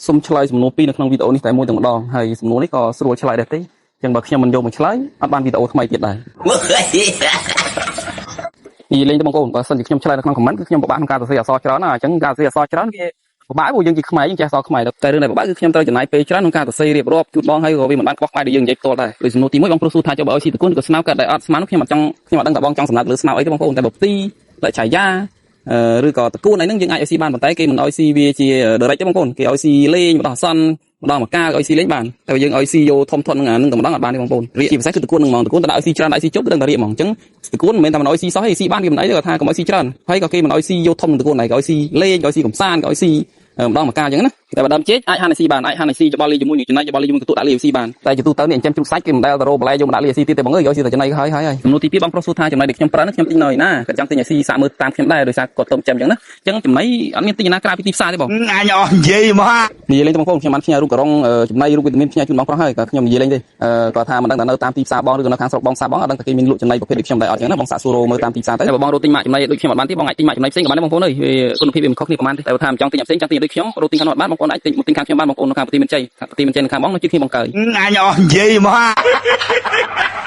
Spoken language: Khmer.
សុំឆ្លើយសំណួរពីរនៅក្នុងវីដេអូនេះតែមួយតែម្ដងហើយសំណួរនេះក៏ស្រួលឆ្លើយដែរទេចឹងបើខ្ញុំមិនយកមកឆ្លើយអត់បានវីដេអូថ្មីទៀតដែរនិយាយលេងទៅបងប្អូនបើសិនជាខ្ញុំឆ្លើយនៅក្នុង comment គឺខ្ញុំពិបាកក្នុងការសរសេរអក្សរច្រើនណាអញ្ចឹងការសរសេរអក្សរច្រើនវាពិបាកព្រោះយើងជាខ្មែរយើងចេះអក្សរខ្មែរតែរឿងដែលពិបាកគឺខ្ញុំត្រូវចំណាយពេលច្រើនក្នុងការសរសេររៀបរាប់ជូនបងហើយក៏វាមិនបានខ្វះខ្វាយដូចយើងនិយាយផ្ទាល់ដែរដូចសំណួរទី1បងប្រុសសួរថាចុះបើឲ្យស៊ីតកូនក៏ស្នោក៏តែអត់ស្មានខ្ញុំអត់ដឹងថាបងចង់សំណើលើស្នោអីទេបងប្អូនតែបើទីលេខឆាយាឬក៏តកូនអីហ្នឹងយើងអាចឲ្យស៊ីបានប៉ុន្តែគេមិនឲ្យស៊ីវាជា direct ទេបងប្អូនគេឲ្យស៊ីលេងម្ដងអសន្នម្ដងមកកាឲ្យស៊ីលេងបានតែយើងឲ្យស៊ីយកធំហ្នឹងតែម្ដងអត់បានទេបងប្អូនរៀបជាពិសេសគឺតកូនហ្នឹងហ្មងតកូនតែឲ្យស៊ីច្រើនឲ្យស៊ីជប់ដឹងតែរៀបហ្មងអញ្ចឹងតកូនមិនមែនតែមិនឲ្យស៊ីសោះទេស៊ីបានគេមិនអីទេគាត់ថាកុំឲ្យស៊ីច្រើនហើយក៏គេមិនឲ្យស៊ីយកធំតកូនហ្នឹងគេឲ្យស៊ីលេងឲ្យស៊ីកំសាន្តគេឲ្យស៊ីម្ដងមកកាអញ្ចឹងណាតែបើដើមចេកអាចហាន់ឲ្យស៊ីបានអាចហាន់ឲ្យស៊ីច្បល់លីជាមួយនឹងចំណែកច្បល់លីជាមួយកន្ទុកដាក់លីឲ្យស៊ីបានតែជាទូទៅនេះចិញ្ចឹមជ្រូកសាច់គេមិនដែលទៅរកបន្លែយកមកដាក់លីឲ្យស៊ីទៀតទេបងអើយយកស៊ីតែចំណែកហើយសំណួរទី2បងប្រុសសួរថាចំណែកដែលខ្ញុំប្រើនេះខ្ញុំទិញនៅឯណាគាត់ចង់ទិញឲ្យស៊ីសាកមើលតាមខ្ញុំដែរដោយសារគាត់ទៅចិញ្ចឹមអញ្ចឹងណាអញ្ចឹងចំណីអត់មានទិញឯណាក្រៅពីទីផ្សារទេបងអញអស់និយាយមកនិយាយលេងទៅបងប្អូនខ្ញុំបានផ្ញើរូបករងចំណីរូបវីតាមីនផ្ញើជូនបងប្រុសហើយគាត់ខ្ញុំនិយាយលេងទេគាត់ថាមិនដឹងថានៅតាមទីផ្សារបងឬក៏នៅខាងស្រុកបងផ្សារបងអត់ដឹងថាគេមានលក់ចំណីប្រភេទដូចខ្ញុំដែរអត់អញ្ចឹងណាបងសាកសួររកមើលតាមទីផ្សារទៅបើបងរកទិញម៉ាកចំណីដូចខ្ញុំអត់បានទេបងអាចទិញម៉ាកចំណីផ្សេងក៏បានដែរបងប្អូនអើយវាគុណភាពវាមិនខុសគ្នាប្រហែលទេតែថាមិនចង់ទិញផ្សេងចង់ទិញដូចខ្ញុំរកទិញខាងនោះអត់បានបងប្អូនអាចទិញខាងខ្ញុំបានបងប្អូននៅខាងប្រទីមានជ័យនៅខាងបងនៅជិតគ្នាបងកើយអញអស់និយាយមក